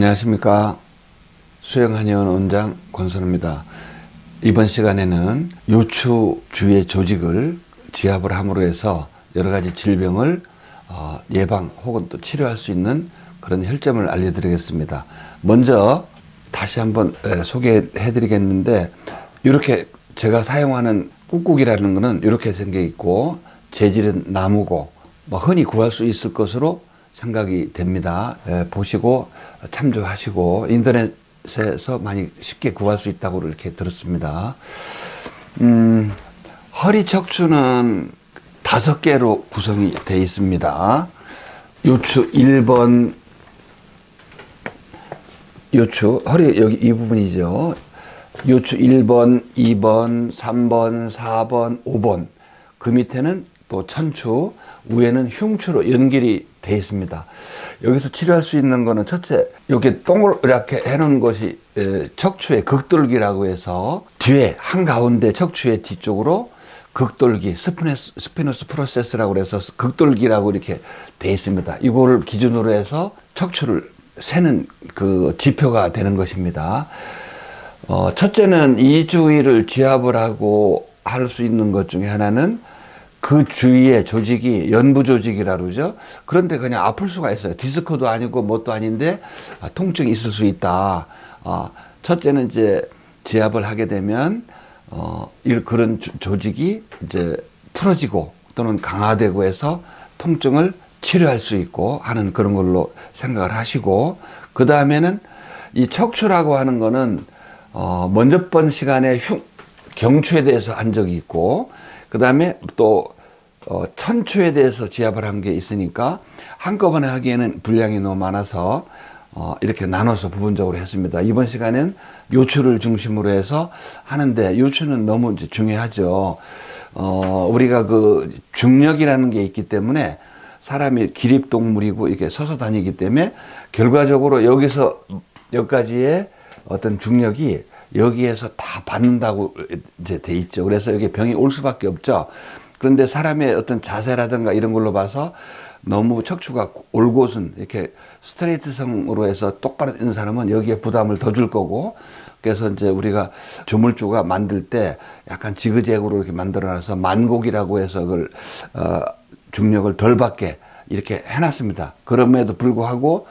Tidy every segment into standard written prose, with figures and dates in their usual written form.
안녕하십니까. 수영한의원 원장 권선우입니다. 이번 시간에는 요추 주의 조직을 지압을 함으로 해서 여러 가지 질병을 예방 혹은 또 치료할 수 있는 그런 혈점을 알려드리겠습니다. 먼저 다시 한번 소개해 드리겠는데, 이렇게 제가 사용하는 꾹꾹이라는 것은 이렇게 생겨 있고 재질은 나무고 흔히 구할 수 있을 것으로 생각이 됩니다. 보시고 참조하시고 인터넷에서 많이 쉽게 구할 수 있다고 이렇게 들었습니다. 허리 척추는 5개로 구성이 되어 있습니다. 요추 1번, 요추, 허리 여기 이 부분이죠. 요추 1번, 2번, 3번, 4번, 5번. 그 밑에는 또 천추, 위에는 흉추로 연결이 되어 있습니다. 여기서 치료할 수 있는 거는 첫째, 이렇게 동그랗게 해놓은 것이 척추의 극돌기라고 해서 뒤에 한가운데 척추의 뒤쪽으로 극돌기, 스피너스 프로세스라고 해서 극돌기라고 이렇게 되어 있습니다. 이거를 기준으로 해서 척추를 세는 그 지표가 되는 것입니다. 첫째는 이 주위를 지압을 하고 할 수 있는 것 중에 하나는 그 주위의 조직이 연부 조직이라 그러죠. 그런데 그냥 아플 수가 있어요. 디스크도 아니고 뭣도 아닌데 통증이 있을 수 있다. 첫째는 이제 지압을 하게 되면 그런 조직이 이제 풀어지고 또는 강화되고 해서 통증을 치료할 수 있고 하는 그런 걸로 생각을 하시고, 그 다음에는 이 척추라고 하는 거는 먼저 번 시간에 경추에 대해서 한 적이 있고, 그 다음에 또 천추에 대해서 지압을 한 게 있으니까 한꺼번에 하기에는 분량이 너무 많아서 이렇게 나눠서 부분적으로 했습니다. 이번 시간엔 요추를 중심으로 해서 하는데, 요추는 너무 이제 중요하죠. 우리가 그 중력이라는 게 있기 때문에 사람이 기립동물이고 이렇게 서서 다니기 때문에 결과적으로 여기서 여기까지의 어떤 중력이 여기에서 다 받는다고 이제 돼 있죠. 그래서 여기 병이 올 수밖에 없죠. 그런데 사람의 어떤 자세라든가 이런 걸로 봐서 너무 척추가 올곧은 이렇게 스트레이트성으로 해서 똑바로 있는 사람은 여기에 부담을 더 줄 거고, 그래서 이제 우리가 조물주가 만들 때 약간 지그재그로 이렇게 만들어놔서 만곡이라고 해서 그걸 중력을 덜 받게 이렇게 해놨습니다. 그럼에도 불구하고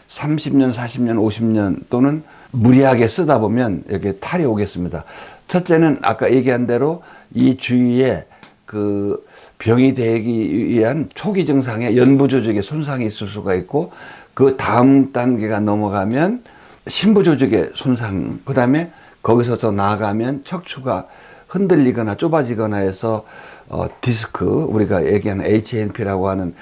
30년, 40년, 50년 또는 무리하게 쓰다 보면 여기 탈이 오겠습니다. 첫째는 아까 얘기한 대로 이 주위에 그 병이 되기 위한 초기 증상에 연부 조직에 손상이 있을 수가 있고, 그 다음 단계가 넘어가면 심부 조직의 손상, 그 다음에 거기서 더 나아가면 척추가 흔들리거나 좁아지거나 해서 디스크, 우리가 얘기하는 HNP라고 하는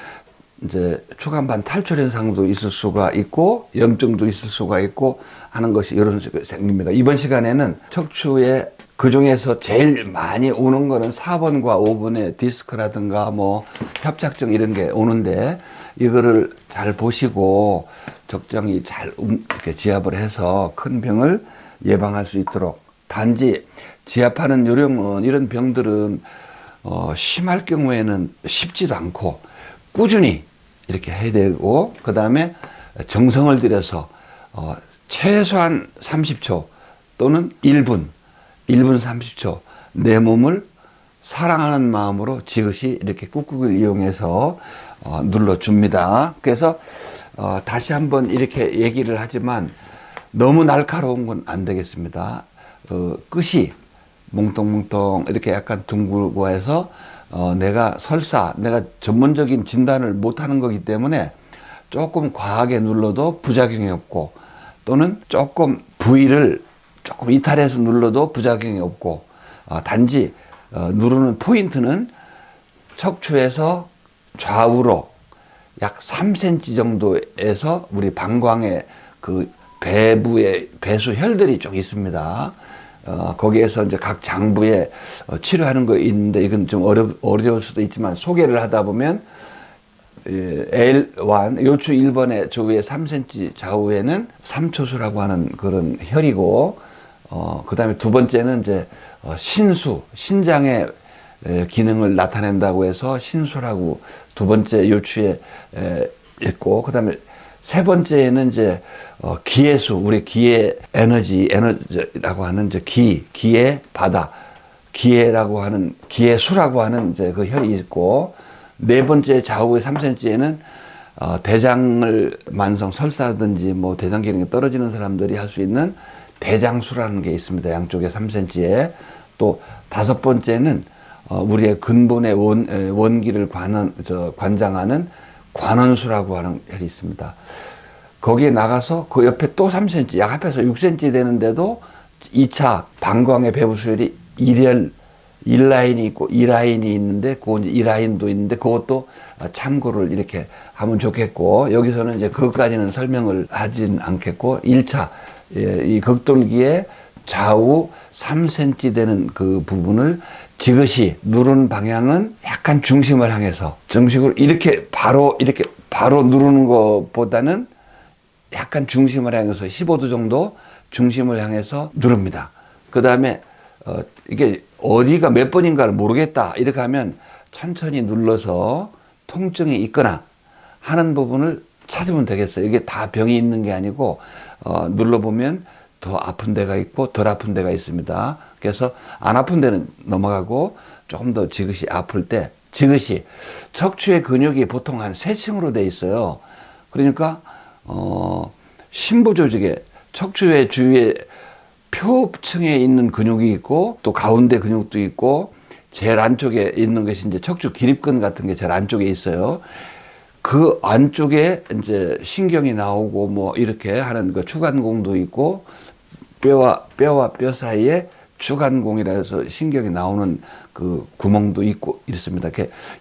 이제 추간판 탈출 현상도 있을 수가 있고 염증도 있을 수가 있고 하는 것이 이런 식으로 생깁니다. 이번 시간에는 척추에 그 중에서 제일 많이 오는 거는 4번과 5번의 디스크라든가 협착증 이런 게 오는데, 이거를 잘 보시고 적정히 잘 이렇게 지압을 해서 큰 병을 예방할 수 있도록. 단지 지압하는 요령은 이런 병들은 심할 경우에는 쉽지도 않고 꾸준히 이렇게 해야 되고, 그 다음에 정성을 들여서 최소한 30초 또는 1분 30초 내 몸을 사랑하는 마음으로 지그시 이렇게 꾹꾹을 이용해서 눌러줍니다. 그래서 다시 한번 이렇게 얘기를 하지만 너무 날카로운 건 안 되겠습니다. 끝이 몽뚱몽뚱 이렇게 약간 둥글고 해서 내가 전문적인 진단을 못하는 거기 때문에 조금 과하게 눌러도 부작용이 없고, 또는 조금 부위를 조금 이탈해서 눌러도 부작용이 없고, 단지 누르는 포인트는 척추에서 좌우로 약 3cm 정도에서 우리 방광의 그 배부의 배수혈들이 쭉 있습니다. 거기에서 이제 각 장부에 치료하는 거 있는데, 이건 좀 어려울 수도 있지만 소개를 하다 보면 L1, 요추 1번의 조위에 3cm 좌우에는 삼초수라고 하는 그런 혈이고, 그 다음에 두 번째는 이제 신수, 신장의 기능을 나타낸다고 해서 신수라고 두 번째 요추에 있고, 그 다음에 세 번째는 이제 기회수, 우리 기회 에너지라고 하는 이제 기회 바다, 기회라고 하는 기회수라고 하는 이제 그 혈이 있고, 네 번째 좌우의 3cm에는 대장을 만성 설사든지 뭐 대장 기능이 떨어지는 사람들이 할 수 있는 대장수라는 게 있습니다. 양쪽에 3cm에. 또 다섯 번째는 우리의 근본의 원기를 관장하는 관원수라고 하는 혈이 있습니다. 거기에 나가서 그 옆에 또 3cm, 약 합해서 6cm 되는데도 2차 방광의 배부수혈이 1라인이 있고 2라인이 있는데, 그거 이제 2라인도 있는데, 그것도 참고를 이렇게 하면 좋겠고, 여기서는 이제 그것까지는 설명을 하진 않겠고, 1차, 이 극돌기의 좌우 3cm 되는 그 부분을 지그시 누르는 방향은 약간 중심을 향해서, 정식으로 이렇게 바로 누르는 것보다는 약간 중심을 향해서 15도 정도 중심을 향해서 누릅니다. 그 다음에 이게 어디가 몇 번인가를 모르겠다 이렇게 하면 천천히 눌러서 통증이 있거나 하는 부분을 찾으면 되겠어요. 이게 다 병이 있는 게 아니고 눌러보면 더 아픈 데가 있고 덜 아픈 데가 있습니다. 그래서 안 아픈 데는 넘어가고 조금 더 지그시 아플 때 지그시, 척추의 근육이 보통 한 3층으로 돼 있어요. 그러니까 심부 조직에, 척추의 주위에 표층에 있는 근육이 있고, 또 가운데 근육도 있고, 제일 안쪽에 있는 것이 이제 척추 기립근 같은 게 제일 안쪽에 있어요. 그 안쪽에 이제 신경이 나오고 뭐 이렇게 하는 그 추간공도 있고, 뼈와 뼈 사이에 추간공이라 해서 신경이 나오는 그 구멍도 있고 이렇습니다.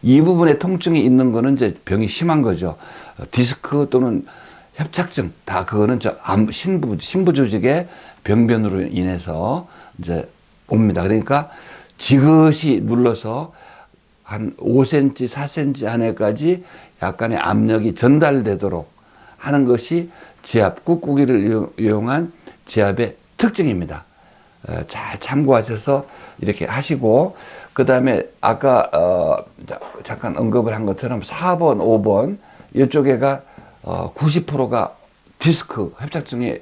이 부분에 통증이 있는 거는 이제 병이 심한 거죠. 디스크 또는 협착증, 다 그거는 신부 조직의 병변으로 인해서 이제 옵니다. 그러니까 지그시 눌러서 한 5cm, 4cm 안에까지 약간의 압력이 전달되도록 하는 것이 지압, 꾹꾹이를 이용한 지압의 특징입니다. 잘 참고하셔서 이렇게 하시고, 그 다음에 아까 잠깐 언급을 한 것처럼 4번, 5번 이쪽에가 90%가 디스크 협착증의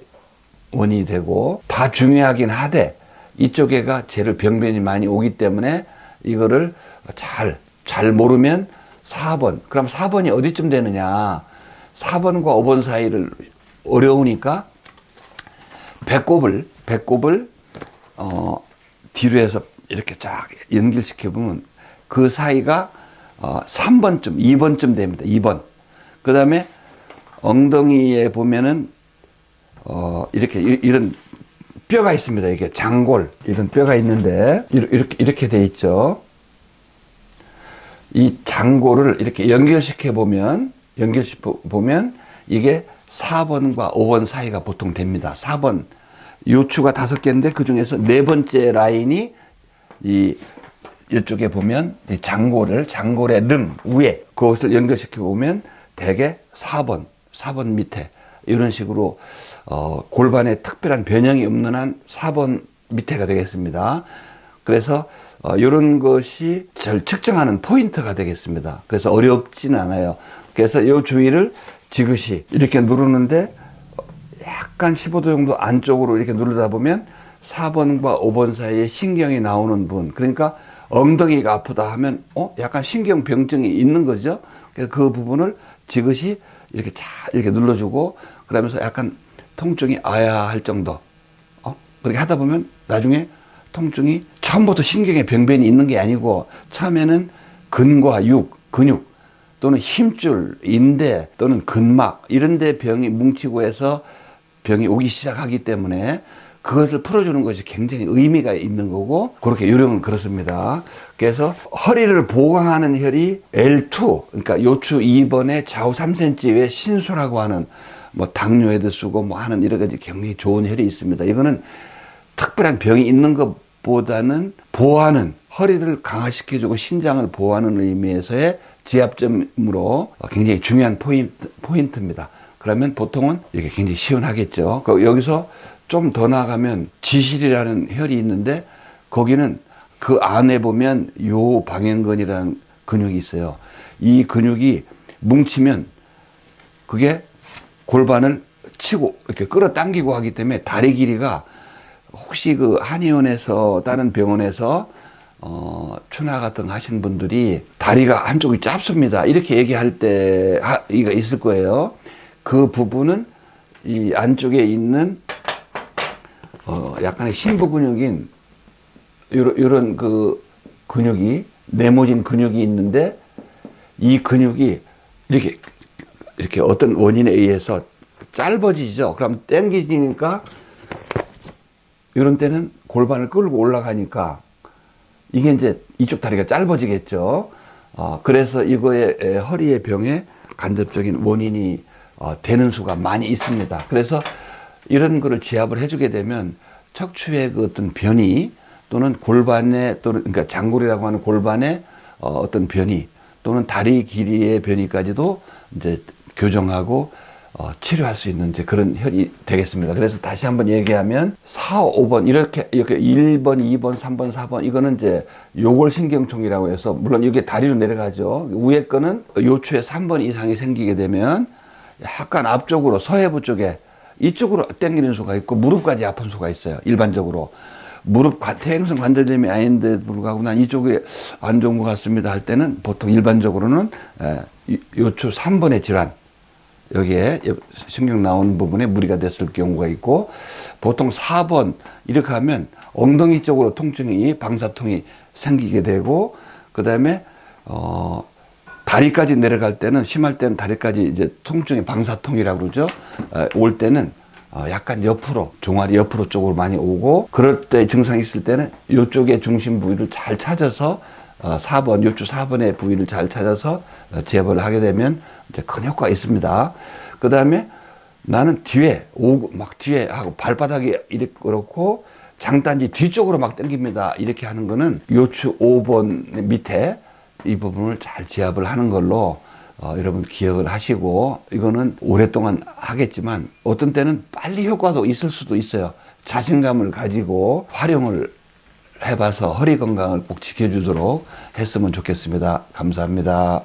원인이 되고, 다 중요하긴 하되 이쪽에가 제일 병변이 많이 오기 때문에 이거를 잘 모르면 4번, 그럼 4번이 어디쯤 되느냐, 4번과 5번 사이를 어려우니까 배꼽을 뒤로 해서 이렇게 쫙 연결시켜 보면 그 사이가 3번쯤, 2번쯤 됩니다. 2번. 그 다음에 엉덩이에 보면은 이렇게 이런 뼈가 있습니다. 이게 장골, 이런 뼈가 있는데 이렇게 돼 있죠. 이 장골을 이렇게 연결시켜 보면 이게 4번과 5번 사이가 보통 됩니다. 4번 요추가 5개인데 그 중에서 네 번째 라인이 이쪽에 보면 이 장골의 능 위에 그것을 연결시켜 보면 대개 4번 밑에 이런 식으로 골반에 특별한 변형이 없는 한 4번 밑에가 되겠습니다. 그래서 이런 것이 잘 측정하는 포인트가 되겠습니다. 그래서 어렵진 않아요. 그래서 이 주위를 지그시 이렇게 누르는데 약간 15도 정도 안쪽으로 이렇게 누르다 보면 4번과 5번 사이에 신경이 나오는 부분, 그러니까 엉덩이가 아프다 하면 약간 신경병증이 있는 거죠. 그래서 그 부분을 지그시 이렇게 눌러주고, 그러면서 약간 통증이 아야 할 정도 그렇게 하다 보면 나중에 통증이 처음부터 신경에 병변이 있는 게 아니고, 처음에는 근과 근육 또는 힘줄, 인대 또는 근막 이런 데 병이 뭉치고 해서 병이 오기 시작하기 때문에 그것을 풀어주는 것이 굉장히 의미가 있는 거고, 그렇게 요령은 그렇습니다. 그래서 허리를 보강하는 혈이 L2, 그러니까 요추 2번에 좌우 3cm의 신수라고 하는 뭐 당뇨에도 쓰고 뭐 하는 여러 가지 굉장히 좋은 혈이 있습니다. 이거는 특별한 병이 있는 것보다는 보호하는, 허리를 강화시켜주고 신장을 보호하는 의미에서의 지압점으로 굉장히 중요한 포인트입니다. 그러면 보통은 이게 굉장히 시원하겠죠. 여기서 좀 더 나가면 지실이라는 혈이 있는데, 거기는 그 안에 보면 요 방향근이라는 근육이 있어요. 이 근육이 뭉치면 그게 골반을 치고 이렇게 끌어당기고 하기 때문에 다리 길이가 혹시 그 한의원에서 다른 병원에서 추나 같은 거 하신 분들이 다리가 한쪽이 짧습니다. 이렇게 얘기할 때가 있을 거예요. 그 부분은 이 안쪽에 있는 약간의 심부 근육인 이런 그 근육이 네모진 근육이 있는데 이 근육이 이렇게 어떤 원인에 의해서 짧아지죠. 그럼 당기니까 이런 때는 골반을 끌고 올라가니까 이게 이제 이쪽 다리가 짧아지겠죠. 그래서 이거의 허리의 병에 간접적인 원인이 되는 수가 많이 있습니다. 그래서 이런 거를 제압을 해주게 되면 척추의 그 어떤 변이 또는 골반의 또는 그러니까 장골이라고 하는 골반의 어떤 변이 또는 다리 길이의 변이까지도 이제 교정하고 치료할 수 있는 이제 그런 혈이 되겠습니다. 그래서 다시 한번 얘기하면 4, 5번 이렇게 1번, 2번, 3번, 4번 이거는 이제 요골신경통이라고 해서 물론 이게 다리로 내려가죠. 위에 거는 요추에 3번 이상이 생기게 되면 약간 앞쪽으로 서해부 쪽에 이쪽으로 당기는 수가 있고 무릎까지 아픈 수가 있어요. 일반적으로. 무릎 퇴행성 관절염이 아닌데 불구하고 난 이쪽에 안 좋은 것 같습니다 할 때는 보통 일반적으로는 요추 3번의 질환 여기에 신경 나오는 부분에 무리가 됐을 경우가 있고 보통 4번 이렇게 하면 엉덩이 쪽으로 통증이 방사통이 생기게 되고 그 다음에 다리까지 내려갈 때는 심할 때는 다리까지 이제 통증이 방사통이라고 그러죠. 올 때는 약간 옆으로 종아리 옆으로 쪽으로 많이 오고 그럴 때 증상이 있을 때는 이쪽의 중심 부위를 잘 찾아서 4번 요추 4번의 부위를 잘 찾아서 제압을 하게 되면 이제 큰 효과가 있습니다. 그 다음에 나는 뒤에 막 뒤에 하고 발바닥이 이렇게 그렇고 장단지 뒤쪽으로 막 당깁니다. 이렇게 하는 거는 요추 5번 밑에 이 부분을 잘 제압을 하는 걸로 여러분 기억을 하시고 이거는 오랫동안 하겠지만 어떤 때는 빨리 효과도 있을 수도 있어요. 자신감을 가지고 활용을 해봐서 허리 건강을 꼭 지켜주도록 했으면 좋겠습니다. 감사합니다.